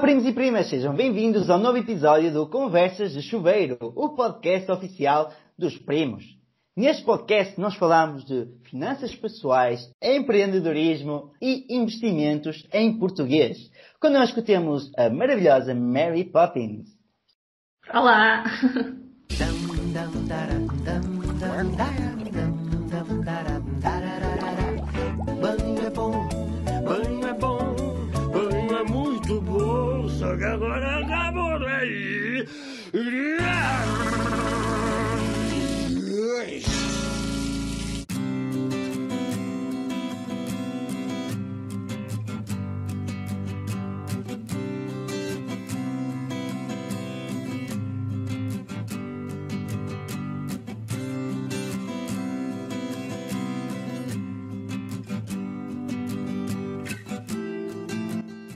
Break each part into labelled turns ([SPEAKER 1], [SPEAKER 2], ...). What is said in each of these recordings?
[SPEAKER 1] Primos e primas, sejam bem-vindos ao novo episódio do Conversas de Chuveiro, o podcast oficial dos primos. Neste podcast nós falamos de finanças pessoais, empreendedorismo e investimentos em português. Connosco temos a maravilhosa Mary Poppins.
[SPEAKER 2] Olá!
[SPEAKER 3] Banho é bom, banho é bom, banho é muito bom, só que agora acabou aí.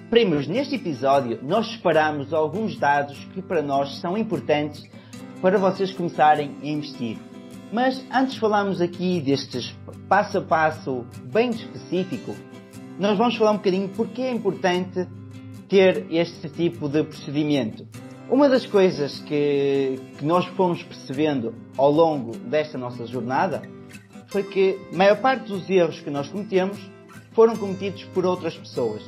[SPEAKER 1] Primos, neste episódio nós separamos alguns dados que para nós são importantes para vocês começarem a investir. Mas antes de falarmos aqui destes passo a passo bem específico, nós vamos falar um bocadinho porque é importante ter este tipo de procedimento. Uma das coisas que nós fomos percebendo ao longo desta nossa jornada foi que a maior parte dos erros que nós cometemos foram cometidos por outras pessoas.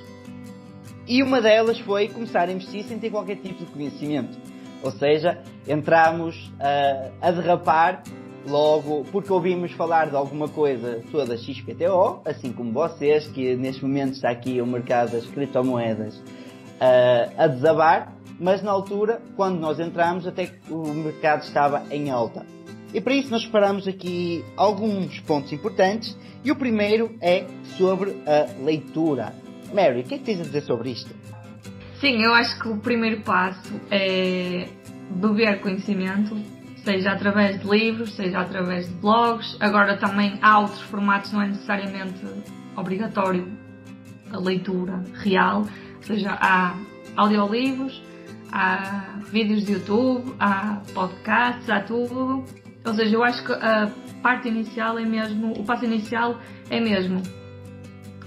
[SPEAKER 1] E uma delas foi começar a investir sem ter qualquer tipo de conhecimento. Ou seja, entramos a derrapar logo porque ouvimos falar de alguma coisa toda XPTO, assim como vocês, que neste momento está aqui o mercado das criptomoedas a desabar, mas na altura, quando nós entramos, até que o mercado estava em alta. E para isso nós separamos aqui alguns pontos importantes, e o primeiro é sobre a leitura. Mary, o que é que tens a dizer sobre isto?
[SPEAKER 2] Sim, eu acho que o primeiro passo é beber conhecimento, seja através de livros, seja através de blogs. Agora também há outros formatos, não é necessariamente obrigatório a leitura real, ou seja, há audiolivros, há vídeos de YouTube, há podcasts, há tudo. Ou seja, eu acho que a parte inicial é mesmo, o passo inicial é mesmo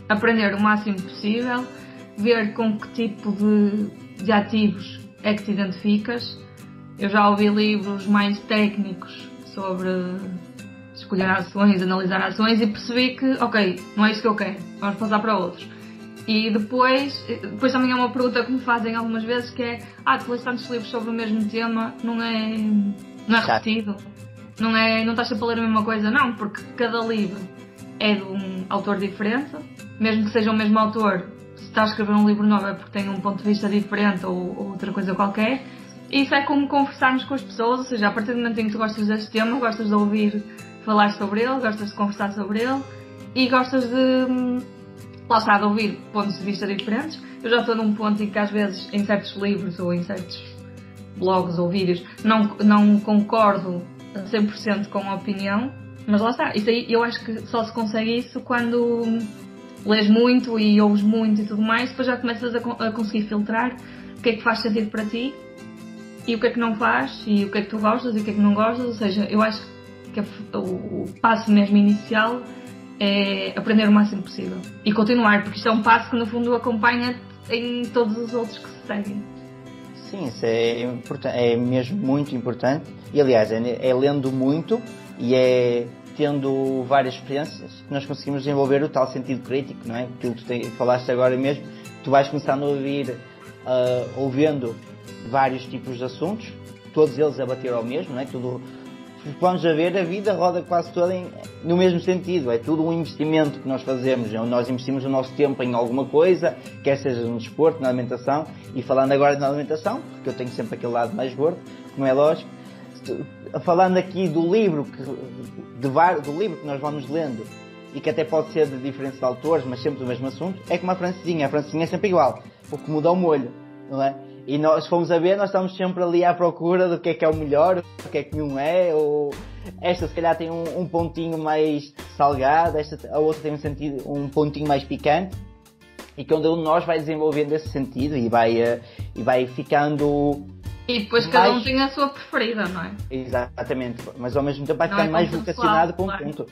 [SPEAKER 2] aprender o máximo possível, ver com que tipo de ativos é que te identificas. Eu já ouvi livros mais técnicos sobre escolher ações, analisar ações, e percebi que, ok, não é isso que eu quero, vamos passar para outros. E depois também é uma pergunta que me fazem algumas vezes, que é: tu lês tantos livros sobre o mesmo tema, não é repetido? Não estás sempre a ler a mesma coisa? Não, porque cada livro é de um autor diferente. Mesmo que seja o mesmo autor, se está a escrever um livro novo é porque tem um ponto de vista diferente ou outra coisa qualquer. E isso é como conversarmos com as pessoas, ou seja, a partir do momento em que tu gostas deste tema, gostas de ouvir falar sobre ele, gostas de conversar sobre ele e gostas de ouvir pontos de vista diferentes. Eu já estou num ponto em que às vezes em certos livros ou em certos blogs ou vídeos não concordo 100% com a opinião, mas lá está. Isso aí, eu acho que só se consegue isso quando lês muito e ouves muito e tudo mais, depois já começas a conseguir filtrar o que é que faz sentido para ti e o que é que não faz, e o que é que tu gostas e o que é que não gostas. Ou seja, eu acho que o passo mesmo inicial é aprender o máximo possível e continuar, porque isto é um passo que no fundo acompanha em todos os outros que se seguem.
[SPEAKER 1] Sim, isso é mesmo muito importante, e aliás é lendo muito e é tendo várias experiências que nós conseguimos desenvolver o tal sentido crítico, não é? Aquilo que tu falaste agora mesmo, tu vais começando a ouvir, ouvindo vários tipos de assuntos, todos eles a bater ao mesmo, não é? Tudo, vamos a ver, a vida roda quase toda no mesmo sentido, é tudo um investimento que nós fazemos, nós investimos o nosso tempo em alguma coisa, quer seja no desporto, na alimentação, e falando agora na alimentação, porque eu tenho sempre aquele lado mais gordo, como é lógico. Falando aqui do livro que nós vamos lendo, e que até pode ser de diferentes autores, mas sempre do mesmo assunto, é como a francesinha é sempre igual, o que muda o molho, não é? E nós, se formos a ver, nós estamos sempre ali à procura do que é o melhor, o que é que não é, ou esta se calhar tem um pontinho mais salgado, a outra tem um pontinho mais picante, e cada um de nós vai desenvolvendo esse sentido e vai ficando.
[SPEAKER 2] E depois cada um tem a sua preferida, não é?
[SPEAKER 1] Exatamente, mas ao mesmo tempo vai ficando mais vocacionado para um ponto.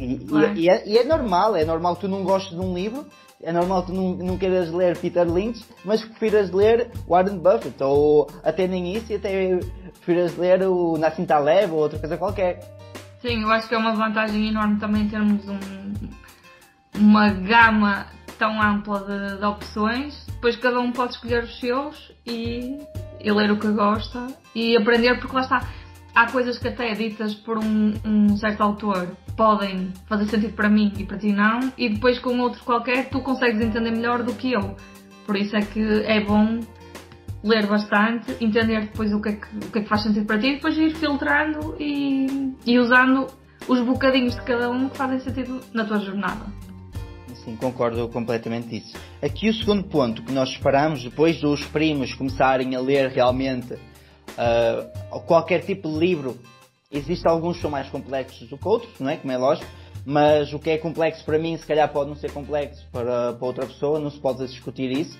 [SPEAKER 1] E é normal que tu não gostes de um livro, é normal que tu não queiras ler Peter Lynch, mas que prefiras ler Warren Buffett, ou até nem isso, e até prefiras ler o Nassim Taleb ou outra coisa qualquer.
[SPEAKER 2] Sim, eu acho que é uma vantagem enorme também termos uma gama tão ampla de opções. Depois cada um pode escolher os seus e ler o que gosta e aprender, porque lá está, há coisas que até ditas por um certo autor podem fazer sentido para mim e para ti não, e depois com outro qualquer tu consegues entender melhor do que eu. Por isso é que é bom ler bastante, entender depois o que é que faz sentido para ti e depois ir filtrando e usando os bocadinhos de cada um que fazem sentido na tua jornada.
[SPEAKER 1] Sim, concordo completamente disso. Aqui o segundo ponto que nós separamos, depois dos primos começarem a ler realmente qualquer tipo de livro, existem alguns que são mais complexos do que outros, não é? Como é lógico, mas o que é complexo para mim se calhar pode não ser complexo para outra pessoa, não se pode discutir isso,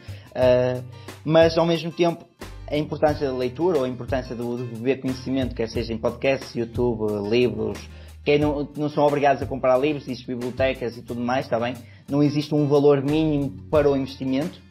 [SPEAKER 1] mas ao mesmo tempo a importância da leitura ou a importância de beber conhecimento, quer seja em podcasts, YouTube, livros, que não são obrigados a comprar livros, existem bibliotecas e tudo mais, está bem? Não existe um valor mínimo para o investimento.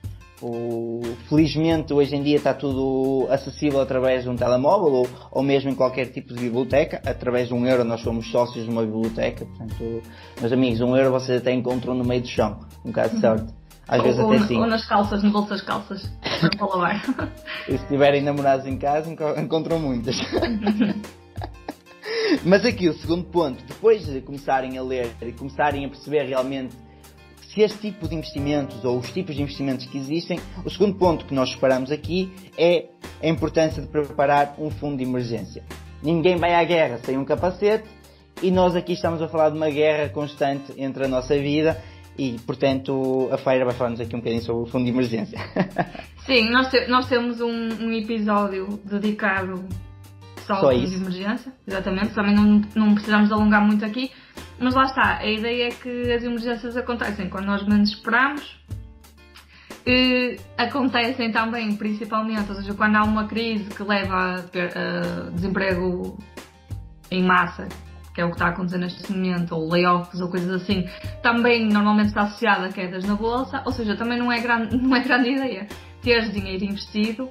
[SPEAKER 1] Felizmente hoje em dia está tudo acessível através de um telemóvel ou mesmo em qualquer tipo de biblioteca. Através de €1 nós somos sócios de uma biblioteca, portanto, meus amigos, €1 vocês até encontram no meio do chão, um bocado de sorte. Às vezes até sim.
[SPEAKER 2] Ou nas calças, no bolso das calças, para lavar.
[SPEAKER 1] E se tiverem namorados em casa, encontram muitas. Mas aqui o segundo ponto, depois de começarem a ler e começarem a perceber realmente se este tipo de investimentos ou os tipos de investimentos que existem, o segundo ponto que nós separamos aqui é a importância de preparar um fundo de emergência. Ninguém vai à guerra sem um capacete e nós aqui estamos a falar de uma guerra constante entre a nossa vida e, portanto, a Feira vai falar-nos aqui um bocadinho sobre o fundo de emergência.
[SPEAKER 2] Sim, nós temos um episódio dedicado só ao fundo de emergência, exatamente, também não precisamos de alongar muito aqui. Mas lá está, a ideia é que as emergências acontecem quando nós menos esperamos, acontecem também principalmente, ou seja, quando há uma crise que leva a desemprego em massa, que é o que está a acontecer neste momento, ou layoffs ou coisas assim, também normalmente está associada a quedas na bolsa, ou seja, também não é grande ideia ter dinheiro investido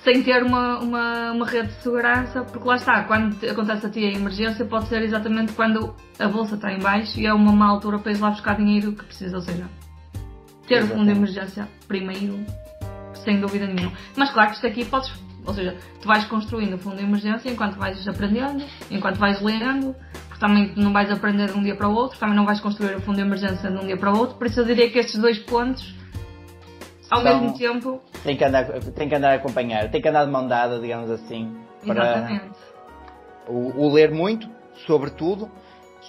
[SPEAKER 2] sem ter uma rede de segurança, porque lá está, quando acontece a ti a emergência pode ser exatamente quando a bolsa está em baixo e é uma má altura para ir lá buscar dinheiro que precisa, ou seja, ter o fundo de emergência primeiro, sem dúvida nenhuma. Mas claro que isto aqui ou seja, tu vais construindo o fundo de emergência enquanto vais aprendendo, enquanto vais lendo, porque também não vais aprender de um dia para o outro, também não vais construir o fundo de emergência de um dia para o outro, por isso eu diria que estes dois pontos ao mesmo tempo
[SPEAKER 1] tem que andar a acompanhar, tem que andar de mão dada, digamos assim.
[SPEAKER 2] Exatamente.
[SPEAKER 1] Para o ler muito, sobretudo,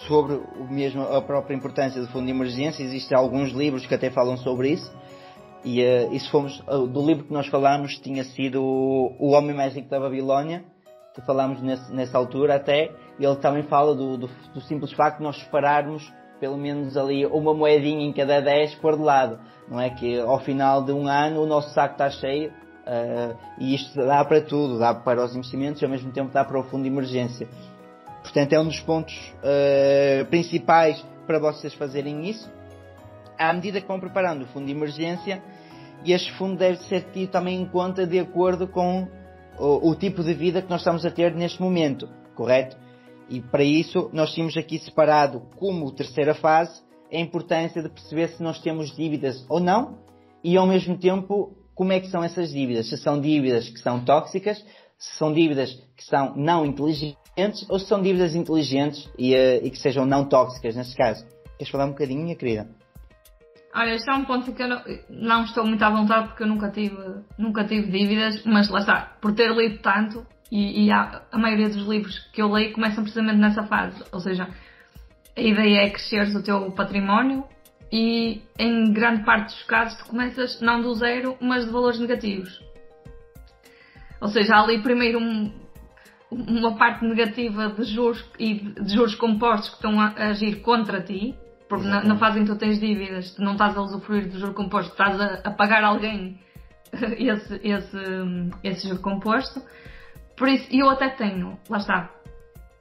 [SPEAKER 1] sobre mesmo a própria importância do fundo de emergência. Existem alguns livros que até falam sobre isso. E se fomos do livro que nós falámos, tinha sido O Homem Mais Rico da Babilónia, que falámos nessa altura até. Ele também fala do simples facto de nós separarmos pelo menos ali uma moedinha em cada 10 pôr de lado, não é? Que ao final de um ano o nosso saco está cheio, e isto dá para tudo, dá para os investimentos e ao mesmo tempo dá para o fundo de emergência. Portanto é um dos pontos principais para vocês fazerem isso. À medida que vão preparando o fundo de emergência, e este fundo deve ser tido também em conta de acordo com o tipo de vida que nós estamos a ter neste momento, correto? E para isso nós tínhamos aqui separado como terceira fase a importância de perceber se nós temos dívidas ou não e ao mesmo tempo como é que são essas dívidas. Se são dívidas que são tóxicas, se são dívidas que são não inteligentes ou se são dívidas inteligentes e que sejam não tóxicas neste caso. Queres falar um bocadinho, minha querida?
[SPEAKER 2] Olha, este é um ponto que eu não estou muito à vontade porque eu nunca tive dívidas, mas lá está, por ter lido tanto. E a maioria dos livros que eu leio começam precisamente nessa fase, ou seja, a ideia é cresceres o teu património e em grande parte dos casos tu começas não do zero, mas de valores negativos. Ou seja, há ali primeiro uma parte negativa de juros e de juros compostos que estão a agir contra ti, porque na fase em que tu tens dívidas, tu não estás a usufruir do juro composto, estás a pagar alguém esse juro composto. Por isso, eu até tenho, lá está,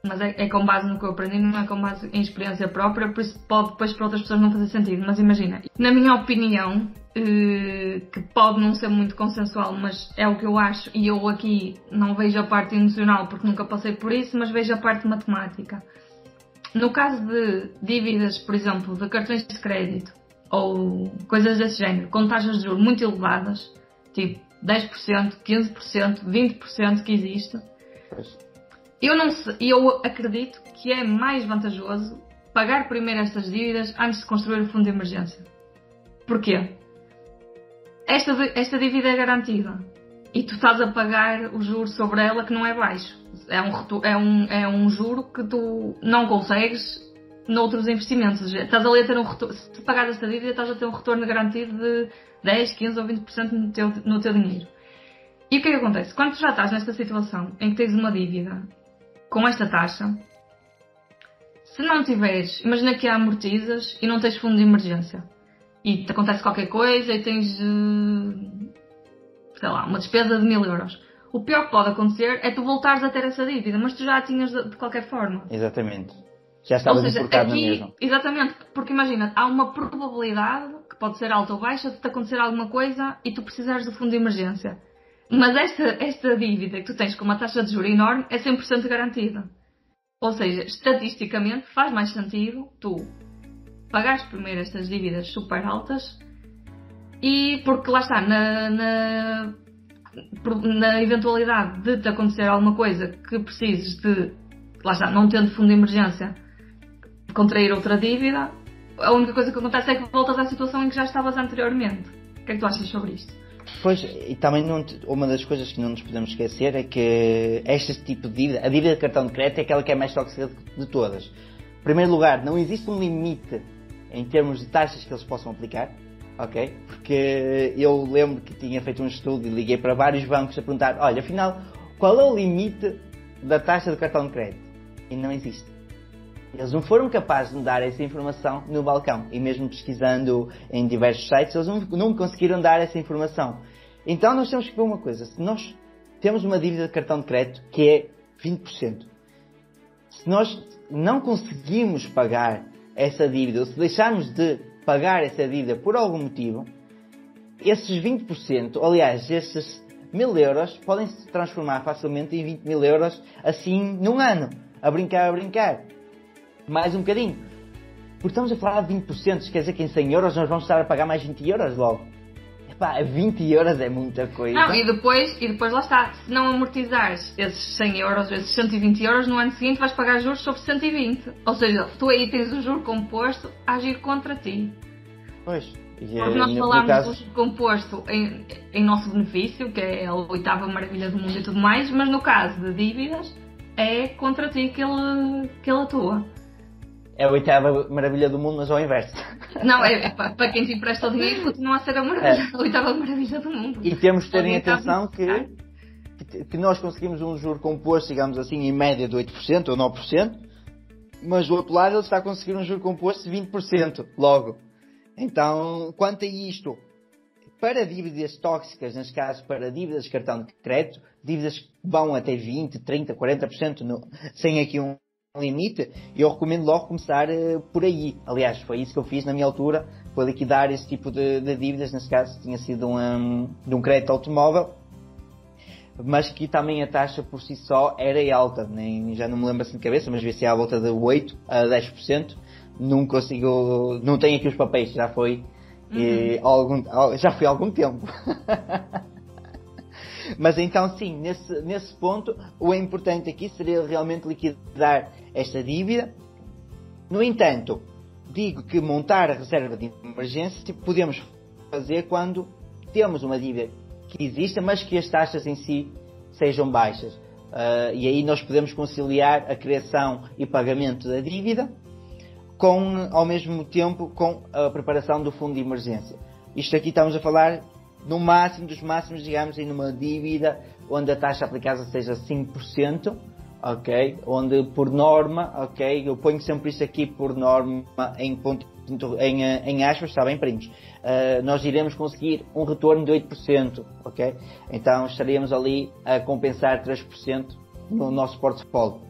[SPEAKER 2] mas é com base no que eu aprendi, não é com base em experiência própria, por isso pode depois para outras pessoas não fazer sentido. Mas imagina, na minha opinião, que pode não ser muito consensual, mas é o que eu acho, e eu aqui não vejo a parte emocional porque nunca passei por isso, mas vejo a parte matemática. No caso de dívidas, por exemplo, de cartões de crédito ou coisas desse género, com taxas de juros muito elevadas, tipo 10%, 15%, 20% que existe, eu acredito que é mais vantajoso pagar primeiro estas dívidas antes de construir o fundo de emergência. Porquê? Esta dívida é garantida e tu estás a pagar o juro sobre ela que não é baixo. É um juro que tu não consegues noutros investimentos. Estás ali a ter um retorno. Se pagares esta dívida, estás a ter um retorno garantido de 10, 15 ou 20% no teu dinheiro. E o que é que acontece? Quando tu já estás nesta situação em que tens uma dívida com esta taxa, se não tiveres, imagina que a amortizas e não tens fundo de emergência e te acontece qualquer coisa e tens, sei lá, uma despesa de 1000 euros. O pior que pode acontecer é tu voltares a ter essa dívida, mas tu já a tinhas de qualquer forma.
[SPEAKER 1] Exatamente. Já estavas importado na mesma.
[SPEAKER 2] Exatamente, porque imagina, há uma probabilidade, que pode ser alta ou baixa, de te acontecer alguma coisa e tu precisares do fundo de emergência. Mas esta dívida que tu tens com uma taxa de juros enorme é 100% garantida. Ou seja, estatisticamente faz mais sentido tu pagares primeiro estas dívidas super altas e porque lá está, na eventualidade de te acontecer alguma coisa que precises de, lá está, não tendo fundo de emergência, contrair outra dívida, a única coisa que acontece é que voltas à situação em que já estavas anteriormente. O que é que tu achas sobre isto?
[SPEAKER 1] Pois, e também uma das coisas que não nos podemos esquecer é que este tipo de dívida, a dívida de cartão de crédito é aquela que é mais tóxica de todas. Em primeiro lugar, não existe um limite em termos de taxas que eles possam aplicar, ok? Porque eu lembro que tinha feito um estudo e liguei para vários bancos a perguntar, olha, afinal, qual é o limite da taxa de cartão de crédito? E não existe. Eles não foram capazes de me dar essa informação no balcão. E mesmo pesquisando em diversos sites, eles não conseguiram dar essa informação. Então nós temos que ver uma coisa. Se nós temos uma dívida de cartão de crédito que é 20%, se nós não conseguimos pagar essa dívida, ou se deixarmos de pagar essa dívida por algum motivo, esses 20%, aliás, esses 1000 euros, podem se transformar facilmente em 20 mil euros assim num ano. A brincar. Mais um bocadinho. Porque estamos a falar de 20%, quer dizer que em 100 euros nós vamos estar a pagar mais 20 euros logo. Epá, 20 euros é muita coisa.
[SPEAKER 2] Não, e depois lá está. Se não amortizares esses 100 euros, esses 120 euros, no ano seguinte vais pagar juros sobre 120. Ou seja, tu aí tens o juro composto a agir contra ti.
[SPEAKER 1] Pois.
[SPEAKER 2] Porque nós falámos do juro composto em nosso benefício, que é a 8ª maravilha do mundo e tudo mais, mas no caso de dívidas, é contra ti que ele atua.
[SPEAKER 1] É a 8ª maravilha do mundo, mas ao inverso.
[SPEAKER 2] Não, é para quem te empresta o dinheiro, continua a ser a 8ª maravilha do mundo.
[SPEAKER 1] E temos de ter em atenção que nós conseguimos um juro composto, digamos assim, em média de 8% ou 9%, mas do outro lado ele está a conseguir um juro composto de 20% logo. Então, quanto a isto, para dívidas tóxicas, neste caso para dívidas de cartão de crédito, dívidas que vão até 20%, 30%, 40%, sem aqui um limite, eu recomendo logo começar por aí. Aliás, foi isso que eu fiz na minha altura, foi liquidar esse tipo de dívidas, nesse caso tinha sido de um crédito automóvel, mas que também a taxa por si só era alta, já não me lembro assim de cabeça, mas devia ser à volta de 8% a 10%, não tenho aqui os papéis, já foi há algum tempo. Mas então sim, nesse ponto, o importante aqui seria realmente liquidar esta dívida. No entanto, digo que montar a reserva de emergência podemos fazer quando temos uma dívida que exista, mas que as taxas em si sejam baixas. E aí nós podemos conciliar a criação e pagamento da dívida ao mesmo tempo com a preparação do fundo de emergência. Isto aqui estamos a falar no máximo dos máximos, digamos, em uma dívida onde a taxa aplicada seja 5%, ok? Onde por norma, ok? Eu ponho sempre isto aqui por norma em aspas, está bem, primos? Nós iremos conseguir um retorno de 8%, ok? Então estaríamos ali a compensar 3% no nosso portfólio.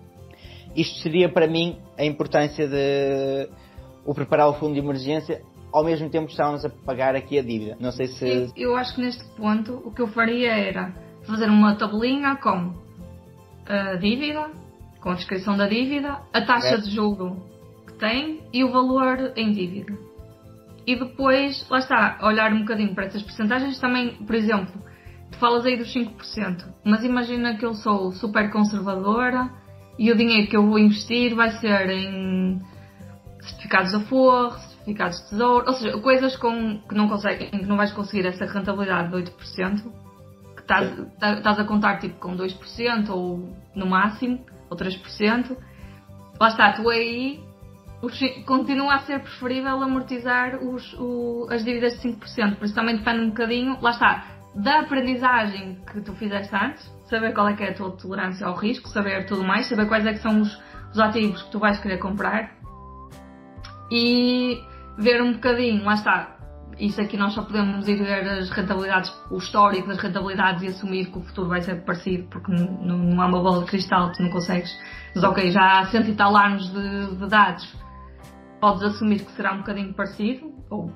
[SPEAKER 1] isto seria para mim a importância de o preparar o fundo de emergência, ao mesmo tempo que estávamos a pagar aqui a dívida. Não sei se...
[SPEAKER 2] Eu acho que neste ponto o que eu faria era fazer uma tabelinha com a dívida, com a descrição da dívida, a taxa de juro que tem e o valor em dívida. E depois, lá está, olhar um bocadinho para essas percentagens também, por exemplo, tu falas aí dos 5%, mas imagina que eu sou super conservadora e o dinheiro que eu vou investir vai ser em certificados de aforro, certificados de tesouro, ou seja, coisas que não vais conseguir essa rentabilidade de 8%, que estás a contar tipo com 2% ou no máximo, ou 3%. Lá está, tu aí continua a ser preferível amortizar as dívidas de 5%, por isso também depende um bocadinho, lá está, da aprendizagem que tu fizeste antes, saber qual é que é a tua tolerância ao risco, saber tudo mais, saber quais é que são os ativos que tu vais querer comprar e ver um bocadinho, lá está, isso aqui nós só podemos ir ver as rentabilidades, o histórico das rentabilidades e assumir que o futuro vai ser parecido, porque não há uma bola de cristal, tu não consegues, mas ok, já há 100 e tal anos de dados, podes assumir que será um bocadinho parecido, ou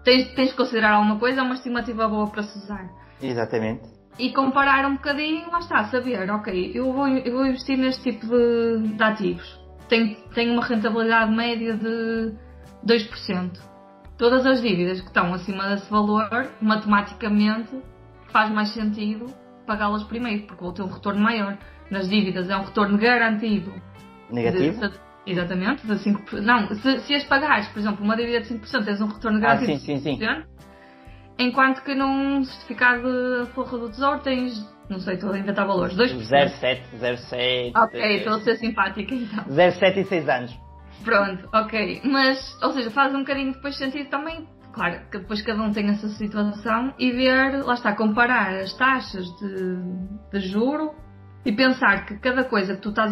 [SPEAKER 2] tens de considerar alguma coisa, é uma estimativa boa para se usar.
[SPEAKER 1] Exatamente.
[SPEAKER 2] E comparar um bocadinho, lá está, saber, ok, eu vou investir neste tipo de ativos. Tenho uma rentabilidade média de 2%. Todas as dívidas que estão acima desse valor, matematicamente, faz mais sentido pagá-las primeiro, porque vou ter um retorno maior. Nas dívidas é um retorno garantido.
[SPEAKER 1] Negativo?
[SPEAKER 2] Exatamente, de 5%. Não, se as pagares, por exemplo, uma dívida de 5%, tens um retorno garantido
[SPEAKER 1] sim.
[SPEAKER 2] de 5%. Enquanto que num certificado de aforro do tesouro tens, não sei, estou a inventar valores, 2%.
[SPEAKER 1] 0,7.
[SPEAKER 2] Ok, estou a ser simpática então.
[SPEAKER 1] 0,7 e 6 anos.
[SPEAKER 2] Pronto, ok. Mas, ou seja, faz um bocadinho depois sentido também, claro, que depois cada um tem essa situação e ver, lá está, comparar as taxas de juro e pensar que cada coisa que tu estás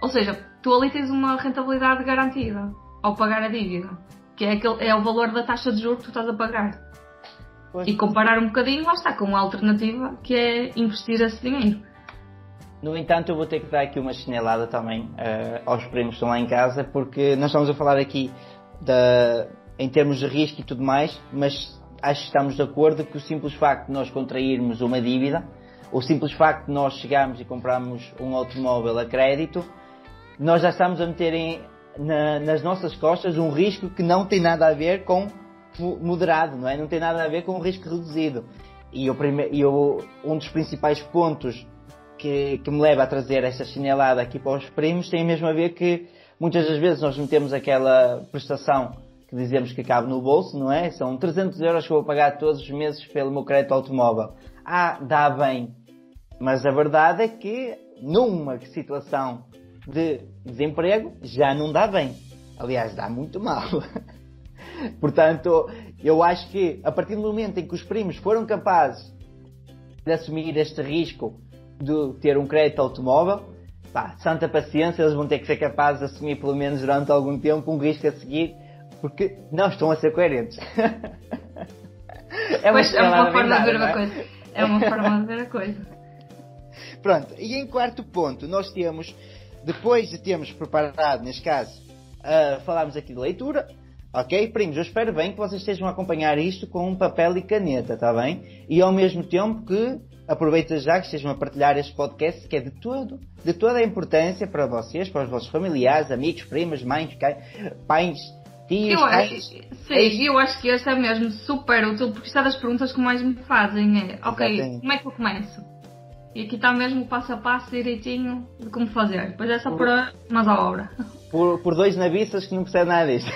[SPEAKER 2] ou seja, tu ali tens uma rentabilidade garantida ao pagar a dívida, que é o valor da taxa de juro que tu estás a pagar. Pois. E comparar um bocadinho, lá está, com a alternativa que é investir esse dinheiro.
[SPEAKER 1] No entanto, eu vou ter que dar aqui uma chinelada também aos primos que estão lá em casa, porque nós estamos a falar aqui em termos de risco e tudo mais, mas acho que estamos de acordo que o simples facto de nós contrairmos uma dívida, o simples facto de nós chegarmos e comprarmos um automóvel a crédito, nós já estamos a meter nas nossas costas um risco que não tem nada a ver com moderado, não é? Não tem nada a ver com um risco reduzido. E um dos principais pontos que me leva a trazer esta chinelada aqui para os primos tem mesmo a ver que muitas das vezes nós metemos aquela prestação que dizemos que cabe no bolso, não é? São 300 euros que eu vou pagar todos os meses pelo meu crédito automóvel. Dá bem. Mas a verdade é que numa situação de desemprego já não dá bem. Aliás, dá muito mal. Portanto, eu acho que a partir do momento em que os primos foram capazes de assumir este risco de ter um crédito automóvel, santa paciência, eles vão ter que ser capazes de assumir pelo menos durante algum tempo um risco a seguir, porque não estão a ser coerentes.
[SPEAKER 2] É uma forma de ver a coisa. É uma forma de ver a coisa.
[SPEAKER 1] Pronto, e em quarto ponto, nós temos, depois de termos preparado, neste caso, falámos aqui de leitura. Ok, primos, eu espero bem que vocês estejam a acompanhar isto com um papel e caneta, está bem? E ao mesmo tempo que aproveita já que estejam a partilhar este podcast, que é de toda a importância para vocês, para os vossos familiares, amigos, primas, mães, pais, tios,
[SPEAKER 2] eu acho que este é mesmo super útil, porque isto é das perguntas que mais me fazem. Ok, exatamente. Como é que eu começo? E aqui está mesmo o passo a passo direitinho de como fazer. Depois é só por umas à obra.
[SPEAKER 1] Por dois nabiças que não percebem nada disto.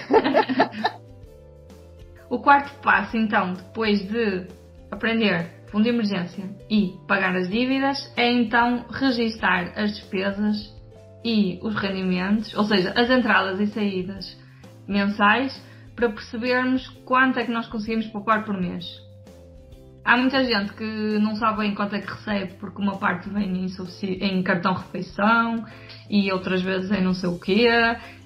[SPEAKER 2] O quarto passo, então, depois de aprender fundo de emergência e pagar as dívidas, é então registar as despesas e os rendimentos, ou seja, as entradas e saídas mensais, para percebermos quanto é que nós conseguimos poupar por mês. Há muita gente que não sabe bem quanto é que recebe, porque uma parte vem em cartão refeição e outras vezes em não sei o quê,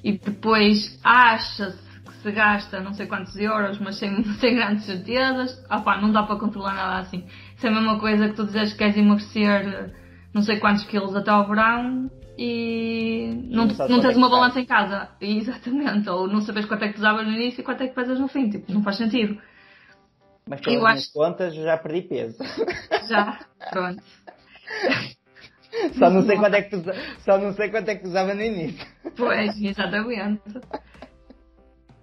[SPEAKER 2] e depois acha-se que se gasta não sei quantos euros, mas sem grandes certezas. Não dá para controlar nada assim. Isso é a mesma coisa que tu dizes que queres emagrecer não sei quantos quilos até ao verão e não
[SPEAKER 1] Não sabes
[SPEAKER 2] tens
[SPEAKER 1] quanto é
[SPEAKER 2] uma
[SPEAKER 1] que
[SPEAKER 2] balança em casa. Exatamente. Ou não sabes quanto é que pesavas no início e quanto é que pesas no fim. Tipo, não faz sentido.
[SPEAKER 1] Mas
[SPEAKER 2] Eu
[SPEAKER 1] pelas minhas
[SPEAKER 2] acho
[SPEAKER 1] contas já perdi peso.
[SPEAKER 2] que já, pronto.
[SPEAKER 1] Só não sei quanto é que pesava no início.
[SPEAKER 2] Pois, exatamente.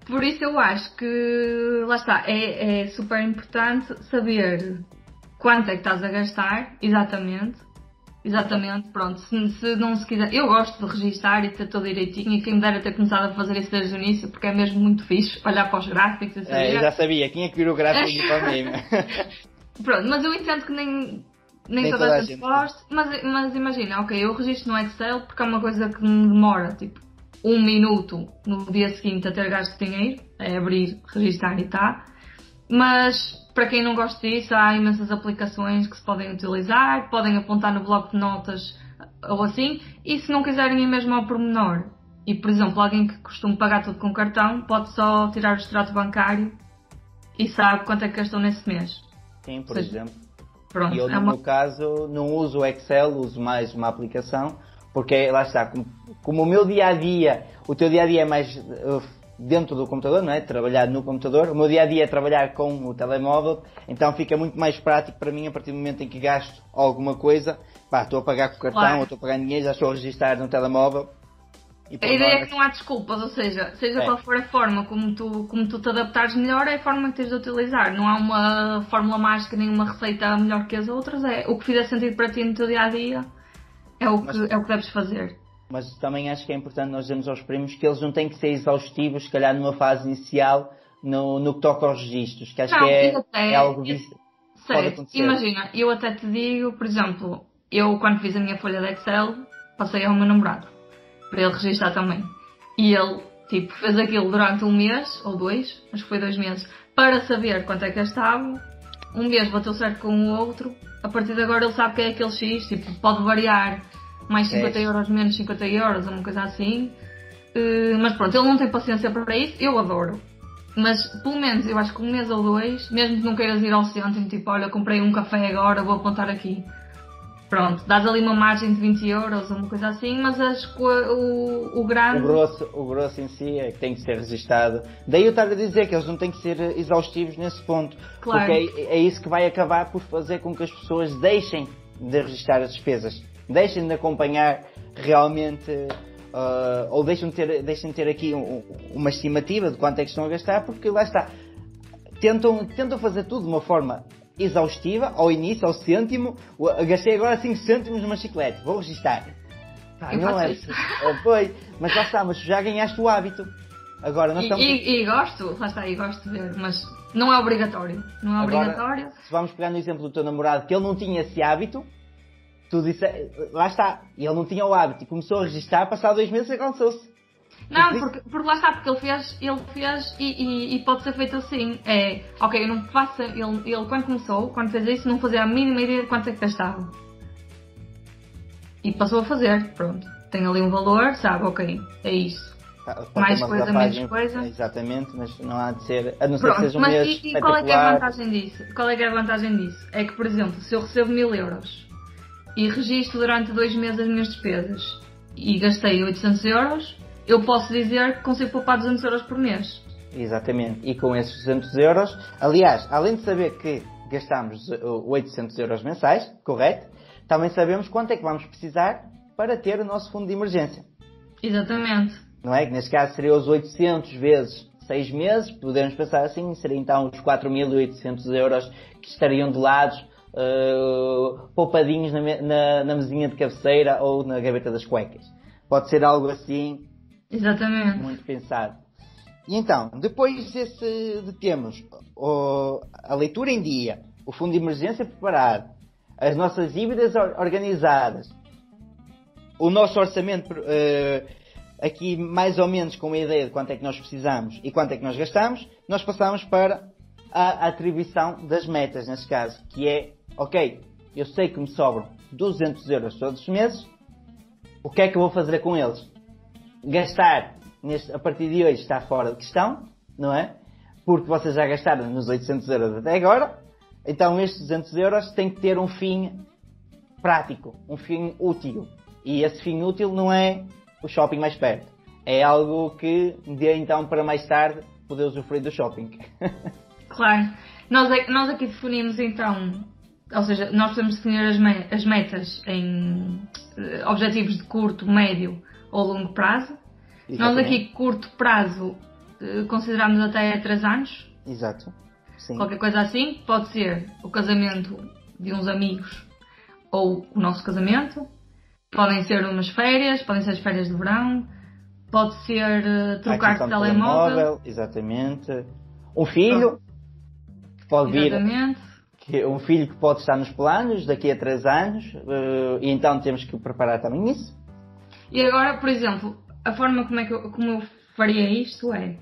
[SPEAKER 2] Por isso eu acho que, lá está, é super importante saber quanto é que estás a gastar, exatamente. Exatamente, pronto. Se não se quiser. Eu gosto de registar e ter tudo direitinho e quem me dera ter começado a fazer isso desde o início, porque é mesmo muito fixe olhar para os gráficos e saber.
[SPEAKER 1] Eu já sabia, tinha que vir o gráfico para mim.
[SPEAKER 2] Pronto, mas eu entendo que nem
[SPEAKER 1] Nem
[SPEAKER 2] toda a gente gosta, mas imagina, ok, eu registro no Excel porque é uma coisa que me demora, tipo, 1 minuto no dia seguinte a ter gasto dinheiro, é abrir, registar e tá. Mas para quem não gosta disso, há imensas aplicações que se podem utilizar, podem apontar no bloco de notas ou assim, e se não quiserem ir mesmo ao pormenor, e por exemplo, alguém que costuma pagar tudo com cartão, pode só tirar o extrato bancário e sabe quanto é que gastou nesse mês.
[SPEAKER 1] Sim, por exemplo.
[SPEAKER 2] Pronto,
[SPEAKER 1] E eu, no meu caso, não uso o Excel, uso mais uma aplicação, porque lá está, como o meu dia-a-dia, o teu dia-a-dia é mais dentro do computador, não é? Trabalhar no computador, o meu dia-a-dia é trabalhar com o telemóvel, então fica muito mais prático para mim a partir do momento em que gasto alguma coisa, estou a pagar com o cartão,
[SPEAKER 2] claro.
[SPEAKER 1] ou estou a pagar dinheiro, já estou a registrar no telemóvel.
[SPEAKER 2] A ideia é que não há desculpas, ou seja qual for a forma como tu te adaptares melhor, é a forma que tens de utilizar. Não há uma fórmula mágica, nem uma receita melhor que as outras. É o que fizer sentido para ti no teu dia-a-dia, é o que deves fazer.
[SPEAKER 1] Mas também acho que é importante nós dizermos aos primos que eles não têm que ser exaustivos, se calhar numa fase inicial, no que toca aos registros, que acho que é algo disso.
[SPEAKER 2] Certo, imagina, eu até te digo, por exemplo, eu quando fiz a minha folha de Excel, passei ao meu namorado para ele registrar também. E ele, tipo, fez aquilo durante 1 mês, ou 2, acho que foi 2 meses, para saber quanto é que gastava. 1 mês bateu certo com o outro. A partir de agora ele sabe que é aquele X, tipo, pode variar mais 50 euros, menos 50 euros, uma coisa assim. Mas pronto, ele não tem paciência para isso, eu adoro. Mas pelo menos eu acho que 1 mês ou 2, mesmo que não queiras ir ao centro, tipo, olha, comprei um café agora, vou apontar aqui. Pronto, dás ali uma margem de 20 euros ou uma coisa assim, mas o grande...
[SPEAKER 1] O grosso em si é que tem que ser registado. Daí eu estava a dizer que eles não têm que ser exaustivos nesse ponto.
[SPEAKER 2] Claro.
[SPEAKER 1] Porque é isso que vai acabar por fazer com que as pessoas deixem de registrar as despesas. Deixem de acompanhar realmente... ou deixem de ter aqui uma estimativa de quanto é que estão a gastar, porque lá está. Tentam fazer tudo de uma forma exaustiva, ao início, ao cêntimo. Gastei agora 5 cêntimos numa chiclete, vou registar. Não é isso. Pois, mas lá está, mas já ganhaste o hábito. Agora nós estamos...
[SPEAKER 2] e gosto, lá está, e gosto de ver, mas não é obrigatório. Não é
[SPEAKER 1] agora,
[SPEAKER 2] obrigatório.
[SPEAKER 1] Se vamos pegar no exemplo do teu namorado, que ele não tinha esse hábito, tu disse, lá está, e ele não tinha o hábito e começou a registrar, passado 2 meses aconteceu-se.
[SPEAKER 2] Não, porque lá está, porque ele fez e pode ser feito assim. Ok, eu não faço. Ele quando fez isso, não fazia a mínima ideia de quanto é que gastava. E passou a fazer, pronto. Tem ali um valor, sabe, ok, é isso. Mais coisa, menos coisa.
[SPEAKER 1] Exatamente, mas não há de ser, a não ser que seja um
[SPEAKER 2] mas
[SPEAKER 1] mês
[SPEAKER 2] e qual é que é a vantagem disso? Qual é que é a vantagem disso? É que, por exemplo, se eu recebo 1000 euros e registro durante 2 meses as minhas despesas e gastei 800 euros, eu posso dizer que consigo poupar 200 euros por mês.
[SPEAKER 1] Exatamente. E com esses 200 euros, aliás, além de saber que gastamos 800 euros mensais, correto? Também sabemos quanto é que vamos precisar para ter o nosso fundo de emergência.
[SPEAKER 2] Exatamente.
[SPEAKER 1] Não é? Que neste caso seria os 800 vezes 6 meses, podemos pensar assim, seria então os 4.800 euros que estariam de lado, poupadinhos na mesinha de cabeceira ou na gaveta das cuecas. Pode ser algo assim.
[SPEAKER 2] Exatamente.
[SPEAKER 1] Muito pensado. E então, depois de termos a leitura em dia, o fundo de emergência preparado, as nossas dívidas organizadas, o nosso orçamento aqui mais ou menos com uma ideia de quanto é que nós precisamos e quanto é que nós gastamos, nós passamos para a atribuição das metas, neste caso, que é, ok, eu sei que me sobram 200 euros todos os meses, o que é que eu vou fazer com eles? Gastar a partir de hoje está fora de questão, não é? Porque vocês já gastaram nos 800 euros até agora, então estes 200 euros têm que ter um fim prático, um fim útil. E esse fim útil não é o shopping mais perto. É algo que dê então para mais tarde poder usufruir do shopping.
[SPEAKER 2] Claro. Nós aqui definimos então, ou seja, nós podemos definir as metas em objetivos de curto, médio ou longo prazo.
[SPEAKER 1] Exatamente.
[SPEAKER 2] Nós aqui, curto prazo, consideramos até 3 anos.
[SPEAKER 1] Exato. Sim.
[SPEAKER 2] Qualquer coisa assim. Pode ser o casamento de uns amigos ou o nosso casamento. Podem ser umas férias, podem ser as férias de verão. Pode ser trocar de telemóvel.
[SPEAKER 1] Exatamente. Um filho que pode vir. Um filho que pode estar nos planos daqui a 3 anos. E então temos que preparar também isso.
[SPEAKER 2] E agora, por exemplo, a forma como eu faria isto é...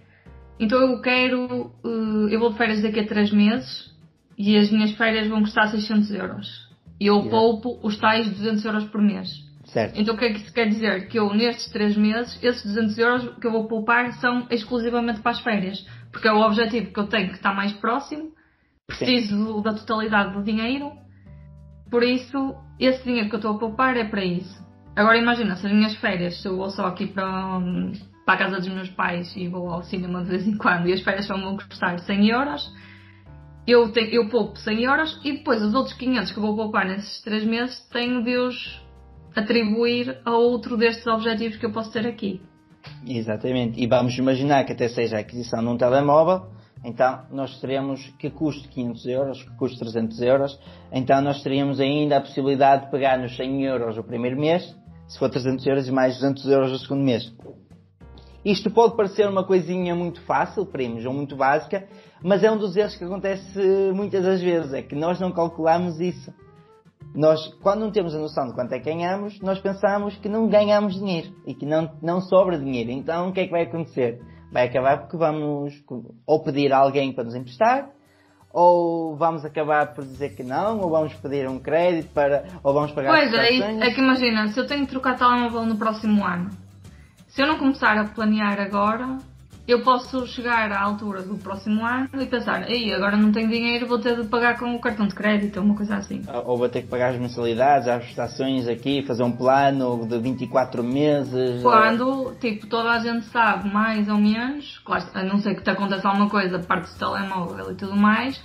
[SPEAKER 2] Então eu vou de férias daqui a 3 meses e as minhas férias vão custar 600 euros. E eu poupo os tais 200 euros por mês.
[SPEAKER 1] Certo.
[SPEAKER 2] Então o que é que isso quer dizer? Que eu nestes 3 meses, esses 200 euros que eu vou poupar são exclusivamente para as férias. Porque é o objetivo que eu tenho que está mais próximo. Preciso da totalidade do dinheiro. Por isso, esse dinheiro que eu estou a poupar é para isso. Agora imagina, se as minhas férias, se eu vou só aqui para a casa dos meus pais e vou ao cinema de vez em quando e as férias só vão custar 100 euros, eu poupo 100 euros e depois os outros 500 que eu vou poupar nesses 3 meses tenho de os atribuir a outro destes objetivos que eu posso ter aqui.
[SPEAKER 1] Exatamente. E vamos imaginar que até seja a aquisição de um telemóvel, então nós teremos que custe 500 euros, que custe 300 euros, então nós teríamos ainda a possibilidade de pegar nos 100 euros o primeiro mês, se for 300 euros e mais 200 euros o segundo mês. Isto pode parecer uma coisinha muito fácil, primos, ou muito básica, mas é um dos erros que acontece muitas das vezes, é que nós não calculamos isso. Nós, quando não temos a noção de quanto é que ganhamos, nós pensamos que não ganhamos dinheiro e que não sobra dinheiro. Então o que é que vai acontecer? Vai acabar porque vamos ou pedir a alguém para nos emprestar, ou vamos acabar por dizer que não, ou vamos pedir um crédito ou vamos pagar as prestações.
[SPEAKER 2] É que imagina, se eu tenho que trocar telemóvel no próximo ano, se eu não começar a planear agora, eu posso chegar à altura do próximo ano e pensar, agora não tenho dinheiro, vou ter de pagar com o cartão de crédito ou uma coisa assim.
[SPEAKER 1] Ou vou ter que pagar as mensalidades, as prestações aqui, fazer um plano de 24 meses.
[SPEAKER 2] Quando, toda a gente sabe, mais ou menos, claro, a não ser que te aconteça alguma coisa, parte do telemóvel e tudo mais,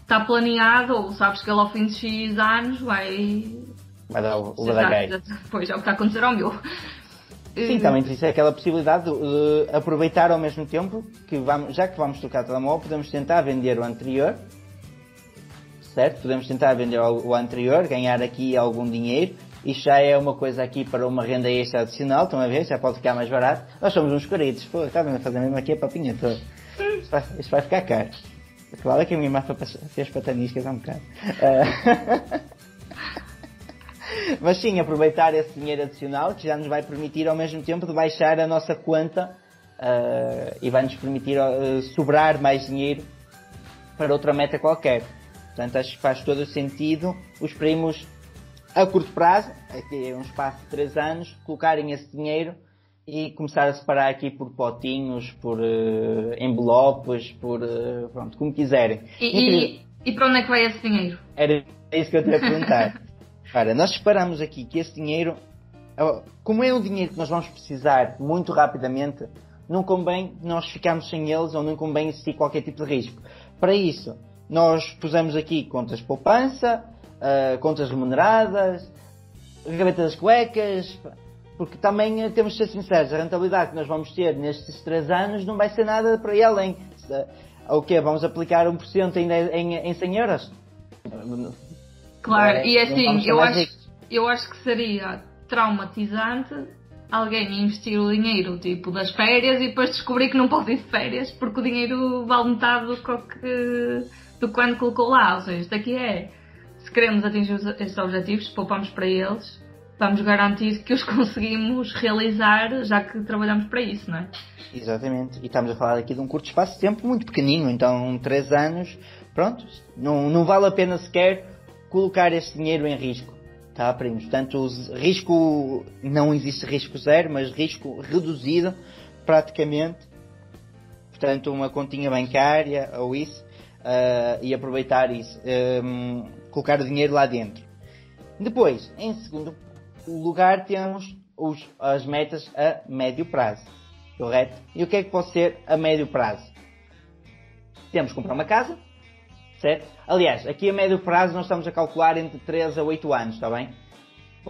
[SPEAKER 2] está planeado, ou sabes que ele ao fim de X anos vai
[SPEAKER 1] dar o badagaio.
[SPEAKER 2] Pois, é o que está a acontecer ao meu.
[SPEAKER 1] Sim, também existe aquela possibilidade de aproveitar ao mesmo tempo, já que vamos trocar de telemóvel, podemos tentar vender o anterior, certo? Podemos tentar vender o anterior, ganhar aqui algum dinheiro, isto já é uma coisa aqui para uma renda extra adicional, estão a ver? Já pode ficar mais barato. Nós somos uns caritos, estava a fazer mesmo aqui a papinha toda. Isto vai ficar caro. Claro que a minha irmã fez pataniscas há um bocado. Mas sim, aproveitar esse dinheiro adicional que já nos vai permitir ao mesmo tempo de baixar a nossa conta e vai nos permitir sobrar mais dinheiro para outra meta qualquer. Portanto, acho que faz todo o sentido os primos a curto prazo, aqui é um espaço de 3 anos, colocarem esse dinheiro e começar a separar aqui por potinhos, por envelopes, pronto, como quiserem.
[SPEAKER 2] E para onde é que vai esse dinheiro?
[SPEAKER 1] Era isso que eu te ia perguntar. Ora, nós separamos aqui que esse dinheiro, como é um dinheiro que nós vamos precisar muito rapidamente, não convém nós ficarmos sem eles ou não convém existir qualquer tipo de risco. Para isso, nós pusemos aqui contas de poupança, contas remuneradas, gaveta das cuecas, porque também temos de ser sinceros, a rentabilidade que nós vamos ter nestes 3 anos não vai ser nada para ir além. O quê? Vamos aplicar 1% ainda em 100 euros?
[SPEAKER 2] Claro, e assim, eu acho que seria traumatizante alguém investir o dinheiro das férias e depois descobrir que não pode ir de férias porque o dinheiro vale metade do quando colocou lá. Ou seja, isto aqui se queremos atingir estes objetivos, se poupamos para eles, vamos garantir que os conseguimos realizar já que trabalhamos para isso, não é?
[SPEAKER 1] Exatamente, e estamos a falar aqui de um curto espaço de tempo muito pequenino, então 3 anos, pronto, não vale a pena sequer colocar este dinheiro em risco, tá, primos? Portanto, risco, não existe risco zero, mas risco reduzido, praticamente. Portanto, uma continha bancária ou isso, e aproveitar isso, colocar o dinheiro lá dentro. Depois, em segundo lugar, temos as metas a médio prazo. Correto? E o que é que pode ser a médio prazo? Temos que comprar uma casa, certo? Aliás, aqui a médio prazo nós estamos a calcular entre 3 a 8 anos, está bem?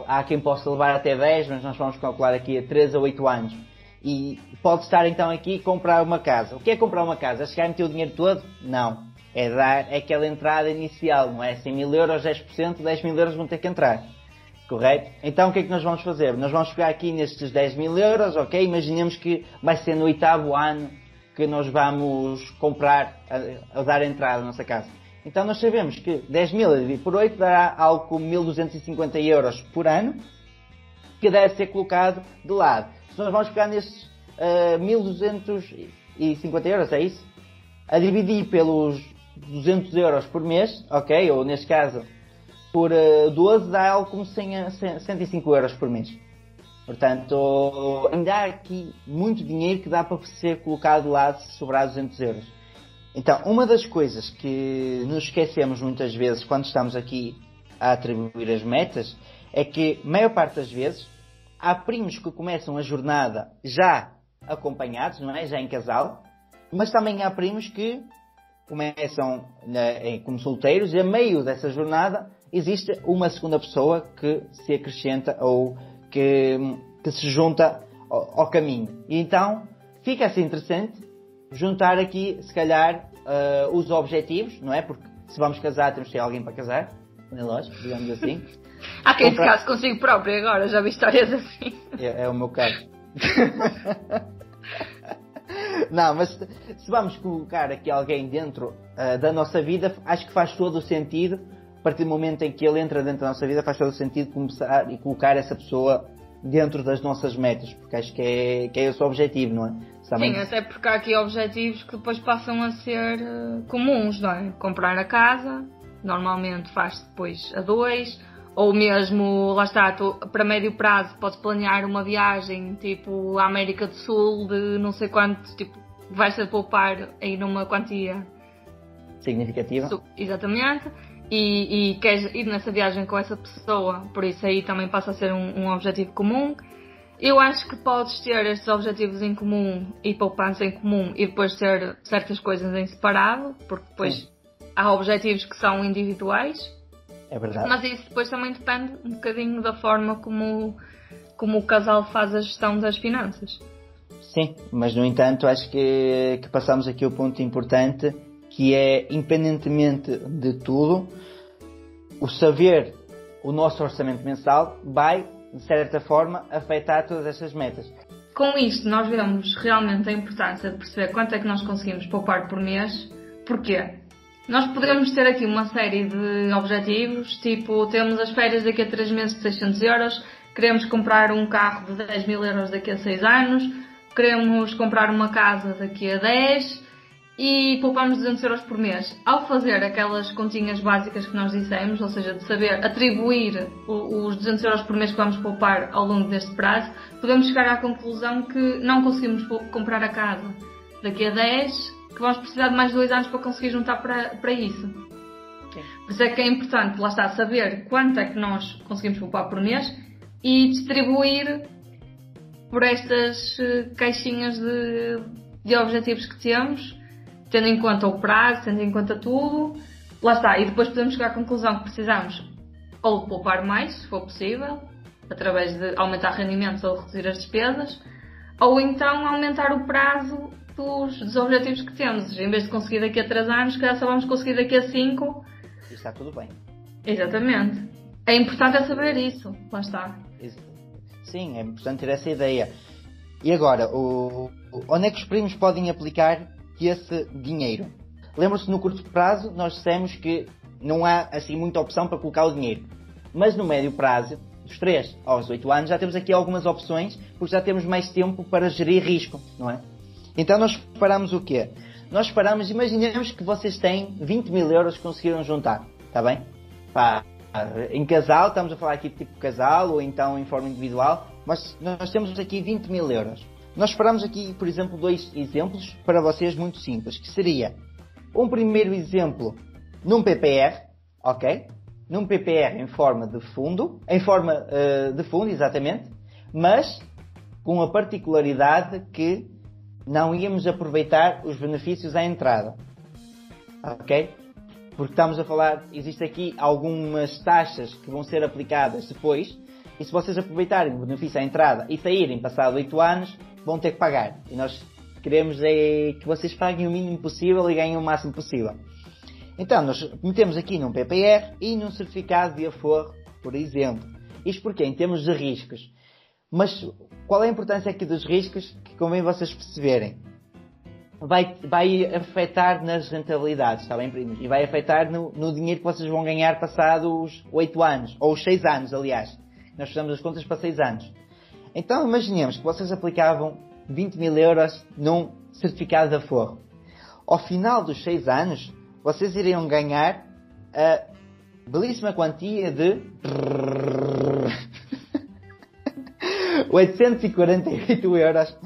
[SPEAKER 1] Há quem possa levar até 10, mas nós vamos calcular aqui a 3 a 8 anos. E pode estar então aqui comprar uma casa. O que é comprar uma casa? É chegar a meter o dinheiro todo? Não. É dar aquela entrada inicial, não é? 100 mil euros, 10%, 10 mil euros vão ter que entrar. Correto? Então o que é que nós vamos fazer? Nós vamos pegar aqui nestes 10 mil euros, ok? Imaginemos que vai ser no 8º ano que nós vamos comprar, a dar entrada na nossa casa. Então nós sabemos que 10 mil dividido por 8 dará algo como 1.250 euros por ano, que deve ser colocado de lado. Se nós vamos pegar nestes 1.250 euros, é isso? A dividir pelos 200 euros por mês, ok? Ou neste caso, por 12 dá algo como 105 euros por mês. Portanto, ainda há aqui muito dinheiro que dá para ser colocado de lado se sobrar 200 euros. Então, uma das coisas que nos esquecemos muitas vezes quando estamos aqui a atribuir as metas é que, a maior parte das vezes, há primos que começam a jornada já acompanhados, não é? Já em casal, mas também há primos que começam como solteiros e a meio dessa jornada existe uma segunda pessoa que se acrescenta ou que se junta ao caminho. E então fica assim interessante juntar aqui, se calhar, os objetivos, não é? Porque se vamos casar temos que ter alguém para casar, não é lógico, digamos assim.
[SPEAKER 2] Há quem se case consigo próprio agora, já vi histórias assim.
[SPEAKER 1] É o meu caso. Não, mas se vamos colocar aqui alguém dentro da nossa vida, acho que faz todo o sentido, a partir do momento em que ele entra dentro da nossa vida, faz todo o sentido começar e colocar essa pessoa dentro das nossas metas, porque acho que é esse o objetivo, não é?
[SPEAKER 2] Sim, até porque há aqui objetivos que depois passam a ser comuns, não é? Comprar a casa, normalmente faz depois a 2, ou mesmo, lá está, para médio prazo podes planear uma viagem tipo à América do Sul de não sei quanto, tipo, vais a poupar aí numa quantia
[SPEAKER 1] significativa.
[SPEAKER 2] Exatamente. E queres ir nessa viagem com essa pessoa, por isso aí também passa a ser um objetivo comum. Eu acho que podes ter estes objetivos em comum e poupança em comum e depois ter certas coisas em separado, porque depois sim, há objetivos que são individuais.
[SPEAKER 1] É verdade.
[SPEAKER 2] Mas isso depois também depende um bocadinho da forma como o casal faz a gestão das finanças.
[SPEAKER 1] Sim, mas no entanto acho que passamos aqui o ponto importante, que é, independentemente de tudo, o saber o nosso orçamento mensal vai, de certa forma, afetar todas estas metas.
[SPEAKER 2] Com isto nós vemos realmente a importância de perceber quanto é que nós conseguimos poupar por mês. Porquê? Nós podemos ter aqui uma série de objetivos, tipo, temos as férias daqui a 3 meses de 600 euros, queremos comprar um carro de 10 mil euros daqui a 6 anos, queremos comprar uma casa daqui a 10 e poupamos 200 euros por mês. Ao fazer aquelas continhas básicas que nós dissemos, ou seja, de saber atribuir os 200 euros por mês que vamos poupar ao longo deste prazo, podemos chegar à conclusão que não conseguimos comprar a casa daqui a 10, que vamos precisar de mais 2 anos para conseguir juntar para isso. Okay. Por isso é que é importante, lá está, saber quanto é que nós conseguimos poupar por mês e distribuir por estas caixinhas de objetivos que temos, tendo em conta o prazo, tendo em conta tudo. Lá está, e depois podemos chegar à conclusão que precisamos ou poupar mais, se for possível, através de aumentar rendimentos ou reduzir as despesas, ou então aumentar o prazo dos objetivos que temos. Em vez de conseguir daqui a 3 anos, que só vamos conseguir daqui a 5.
[SPEAKER 1] E está tudo bem.
[SPEAKER 2] Exatamente. É importante saber isso. Lá está.
[SPEAKER 1] Sim, é importante ter essa ideia. E agora, onde é que os primos podem aplicar esse dinheiro? Lembram-se, no curto prazo nós dissemos que não há assim muita opção para colocar o dinheiro. Mas no médio prazo, dos 3 aos 8 anos, já temos aqui algumas opções, porque já temos mais tempo para gerir risco, não é? Então nós separamos o quê? Nós separamos, imaginemos que vocês têm 20 mil euros que conseguiram juntar, está bem? Em casal, estamos a falar aqui de tipo casal ou então em forma individual, mas nós temos aqui 20 mil euros. Nós separamos aqui, por exemplo, 2 exemplos para vocês muito simples, que seria um primeiro exemplo num PPR, ok? num PPR em forma de fundo, exatamente, mas com a particularidade que não íamos aproveitar os benefícios à entrada. Ok? Porque estamos a falar, existe aqui algumas taxas que vão ser aplicadas depois, e se vocês aproveitarem o benefício à entrada e saírem passado 8 anos, vão ter que pagar. E nós queremos que vocês paguem o mínimo possível e ganhem o máximo possível. Então, nós metemos aqui num PPR e num certificado de aforro, por exemplo. Isto porque em termos de riscos. Mas qual é a importância aqui dos riscos que convém vocês perceberem? Vai afetar nas rentabilidades, está bem, primos? E vai afetar no dinheiro que vocês vão ganhar passados os 8 anos, ou os 6 anos, aliás. Nós fizemos as contas para 6 anos. Então, imaginemos que vocês aplicavam 20 mil euros num certificado de aforro. Ao final dos 6 anos, vocês iriam ganhar a belíssima quantia de 848 euros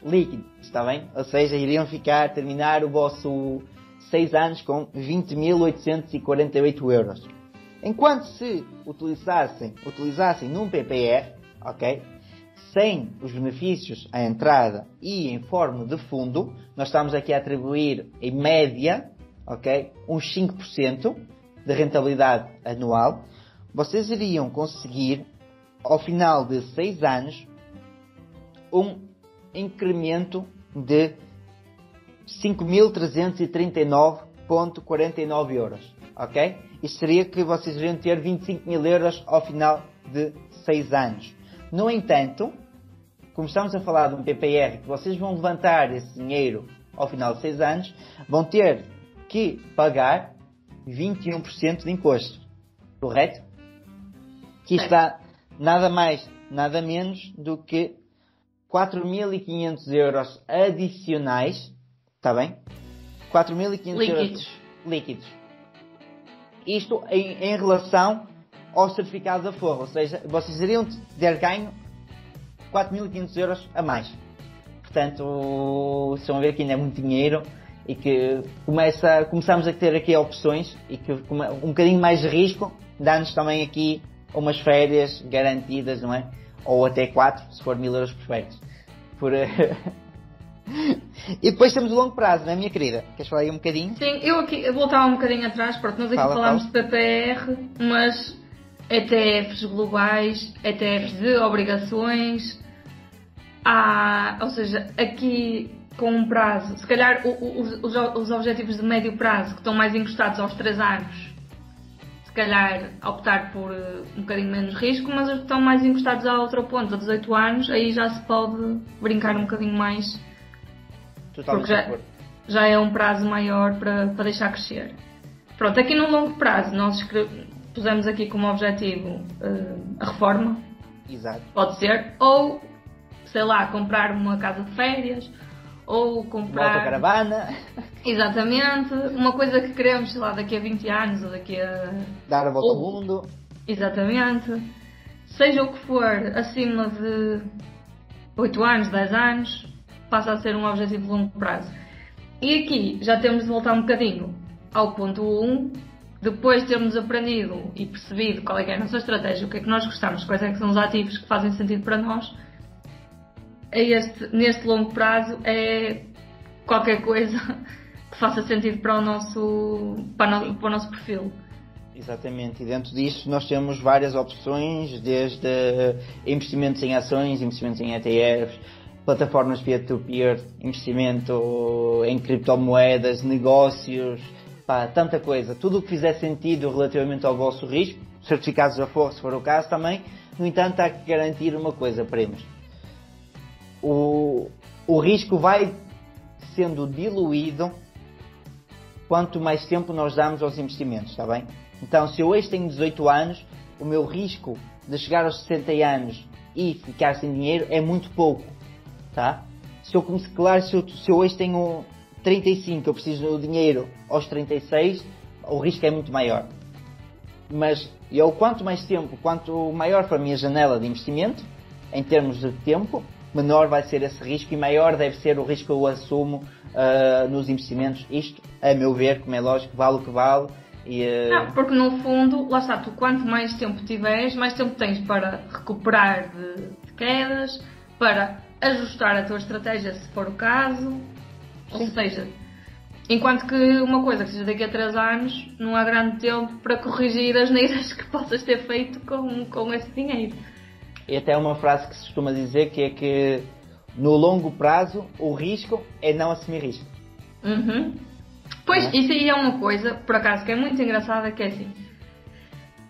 [SPEAKER 1] líquidos, está bem? Ou seja, iriam terminar o vosso 6 anos com 20.848 euros. Enquanto se utilizassem num PPR, ok? Sem os benefícios à entrada e em forma de fundo, nós estamos aqui a atribuir em média, ok? Uns 5% de rentabilidade anual. Vocês iriam conseguir, ao final de 6 anos, um incremento de 5.339,49 euros, ok? Isto seria que vocês iriam ter 25 mil euros ao final de 6 anos. No entanto, como estamos a falar de um PPR que vocês vão levantar esse dinheiro ao final de 6 anos, vão ter que pagar 21% de imposto. Correto? Que está nada mais, nada menos do que 4.500 euros adicionais. Está bem? 4.500 euros líquidos. Isto em relação ao certificado de aforro. Ou seja, vocês iriam ter ganho 4.500 euros a mais. Portanto, estão a ver que ainda é muito dinheiro e que começamos a ter aqui opções e que um bocadinho mais de risco dá-nos também aqui umas férias garantidas, não é? Ou até 4, se for 1.000 euros perfeitos. E depois temos o longo prazo, não é, minha querida? Queres falar aí um bocadinho?
[SPEAKER 2] Sim, eu voltava um bocadinho atrás, porque nós aqui falámos de PPR, mas ETFs globais, ETFs de obrigações, ou seja, aqui com um prazo, se calhar os objetivos de médio prazo, que estão mais encostados aos 3 anos, se calhar optar por um bocadinho menos risco, mas os que estão mais encostados à outra ponta, a 18 anos, aí já se pode brincar um bocadinho mais. Totalmente, porque já é um prazo maior para deixar crescer. Pronto, aqui no longo prazo nós pusemos aqui como objetivo a reforma.
[SPEAKER 1] Exato.
[SPEAKER 2] Pode ser, ou sei lá, comprar uma casa de férias, ou comprar
[SPEAKER 1] uma autocaravana.
[SPEAKER 2] Exatamente, uma coisa que queremos, sei lá, daqui a 20 anos ou daqui a...
[SPEAKER 1] dar a volta ao mundo.
[SPEAKER 2] Exatamente. Seja o que for, acima de 8 anos, 10 anos, passa a ser um objetivo de longo prazo. E aqui já temos de voltar um bocadinho ao ponto 1, depois de termos aprendido e percebido qual é que é a nossa estratégia, o que é que nós gostamos, quais é que são os ativos que fazem sentido para nós, neste longo prazo é qualquer coisa que faça sentido para o nosso perfil.
[SPEAKER 1] Exatamente, e dentro disso nós temos várias opções, desde investimentos em ações, investimentos em ETFs, plataformas peer-to-peer, investimento em criptomoedas, negócios, tanta coisa. Tudo o que fizer sentido relativamente ao vosso risco, certificados de aforro se for o caso também. No entanto, há que garantir uma coisa, primos. O risco vai sendo diluído quanto mais tempo nós damos aos investimentos, está bem? Então, se eu hoje tenho 18 anos, o meu risco de chegar aos 60 anos e ficar sem dinheiro é muito pouco, tá? Se eu hoje tenho 35, eu preciso do dinheiro aos 36, o risco é muito maior. Mas quanto mais tempo, quanto maior for a minha janela de investimento, em termos de tempo, menor vai ser esse risco e maior deve ser o risco que eu assumo nos investimentos. Isto, a meu ver, como é lógico, vale o que vale,
[SPEAKER 2] Não, porque no fundo, lá está, tu quanto mais tempo tiveres, mais tempo tens para recuperar de quedas, para ajustar a tua estratégia se for o caso. Sim. Ou seja, enquanto que uma coisa que seja daqui a 3 anos, não há grande tempo para corrigir as neiras que possas ter feito com esse dinheiro.
[SPEAKER 1] E até uma frase que se costuma dizer que é que no longo prazo o risco é não assumir risco.
[SPEAKER 2] Uhum. Pois, isso aí é uma coisa, por acaso, que é muito engraçada, que é assim.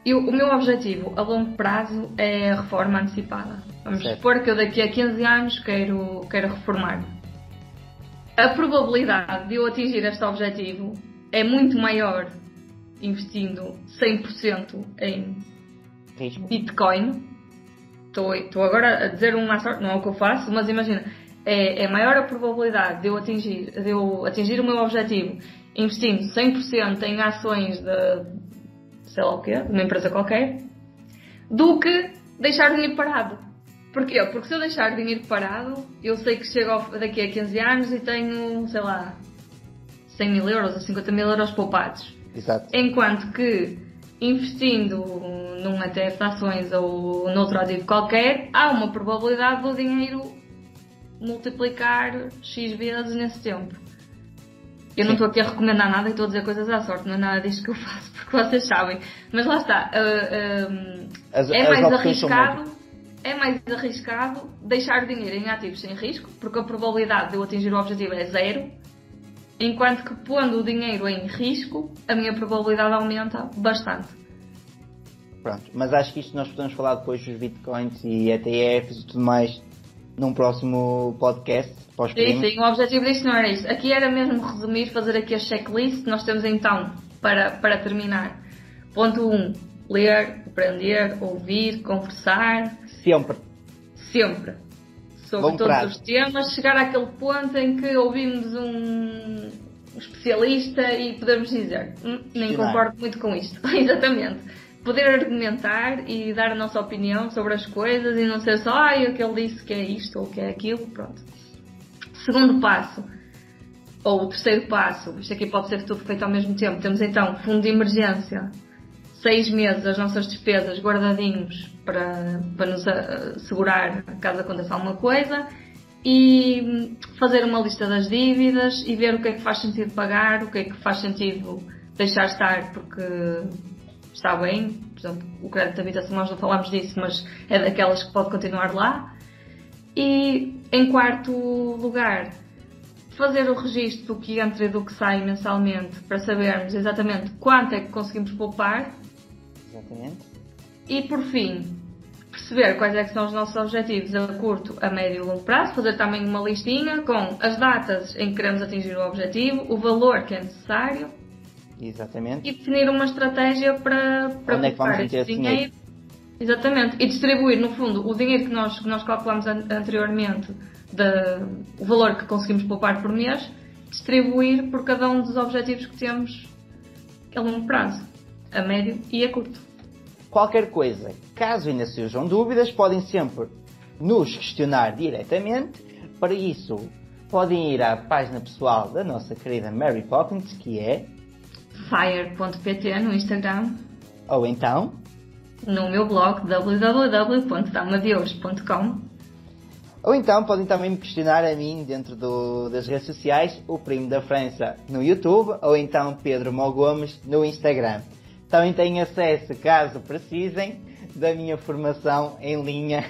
[SPEAKER 2] O meu objetivo a longo prazo é a reforma antecipada. Vamos supor que eu daqui a 15 anos quero reformar. A probabilidade de eu atingir este objetivo é muito maior investindo 100% em Bitcoin. Estou agora a dizer uma sorte, não é o que eu faço, mas imagina, é maior a probabilidade de eu atingir o meu objetivo investindo 100% em ações de sei lá o quê, de uma empresa qualquer, do que deixar o dinheiro parado. Porquê? Porque se eu deixar o dinheiro parado, eu sei que chego daqui a 15 anos e tenho, sei lá, 100 mil euros ou 50 mil euros poupados.
[SPEAKER 1] Exato.
[SPEAKER 2] Enquanto que investindo num ETF de ações ou noutro ativo qualquer, há uma probabilidade do dinheiro multiplicar X vezes nesse tempo. Eu não estou aqui a recomendar nada e estou a dizer coisas à sorte, não é nada disto que eu faço, porque vocês sabem. Mas lá está, é mais arriscado deixar o dinheiro em ativos sem risco, porque a probabilidade de eu atingir o objetivo é 0, enquanto que pondo o dinheiro em risco, a minha probabilidade aumenta bastante.
[SPEAKER 1] Pronto, mas acho que isto nós podemos falar depois dos bitcoins e ETFs e tudo mais num próximo podcast.
[SPEAKER 2] Sim, o objetivo disto não era isso. Aqui era mesmo resumir, fazer aqui a checklist. Nós temos então, para terminar, ponto 1, ler, aprender, ouvir, conversar. Sempre. Sobre
[SPEAKER 1] Bom
[SPEAKER 2] todos
[SPEAKER 1] prazo.
[SPEAKER 2] os temas, chegar àquele ponto em que ouvimos um especialista e podemos dizer, nem concordo muito com isto. Exatamente. Poder argumentar e dar a nossa opinião sobre as coisas e não ser só, o que ele disse que é isto ou que é aquilo, pronto. Segundo passo, ou o terceiro passo, isto aqui pode ser tudo feito ao mesmo tempo, temos então fundo de emergência, 6 meses as nossas despesas guardadinhos para nos assegurar caso aconteça alguma coisa, e fazer uma lista das dívidas e ver o que é que faz sentido pagar, o que é que faz sentido deixar estar porque está bem. Por exemplo, o crédito de habitação, nós não falámos disso, mas é daquelas que pode continuar lá. E em quarto lugar, fazer o registro do que entra e do que sai mensalmente para sabermos exatamente quanto é que conseguimos poupar.
[SPEAKER 1] Exatamente.
[SPEAKER 2] E por fim, perceber quais é que são os nossos objetivos a curto, a médio e longo prazo, fazer também uma listinha com as datas em que queremos atingir o objetivo, o valor que é necessário.
[SPEAKER 1] Exatamente.
[SPEAKER 2] E definir uma estratégia para poupar esse dinheiro. Exatamente. E distribuir, no fundo, o dinheiro que nós calculamos anteriormente, o valor que conseguimos poupar por mês, distribuir por cada um dos objetivos que temos a longo prazo, a médio e a curto.
[SPEAKER 1] Qualquer coisa, caso ainda surjam dúvidas, podem sempre nos questionar diretamente. Para isso, podem ir à página pessoal da nossa querida Mary Poppins, que é
[SPEAKER 2] fire.pt no Instagram,
[SPEAKER 1] ou então
[SPEAKER 2] no meu blog www.damadeus.com,
[SPEAKER 1] ou então podem também me questionar a mim dentro das redes sociais, o Primo da França no YouTube, ou então Pedro Mó Gomes no Instagram. Também têm acesso, caso precisem, da minha formação em linha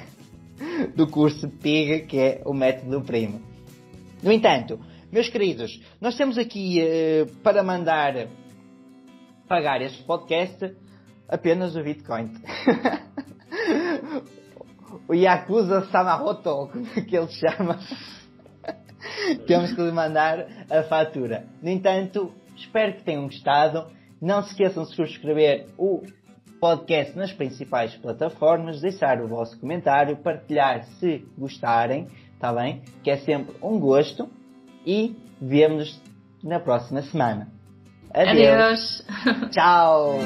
[SPEAKER 1] do curso PIG, que é o método Primo. No entanto, meus queridos, nós temos aqui para mandar pagar este podcast apenas o Bitcoin. O Yakuza Samamoto, que ele chama. Temos que lhe mandar a fatura. No entanto, espero que tenham gostado. Não se esqueçam de subscrever o podcast nas principais plataformas, deixar o vosso comentário, partilhar se gostarem, está bem? Que é sempre um gosto. E vemo-nos na próxima semana. Adeus. Tchau.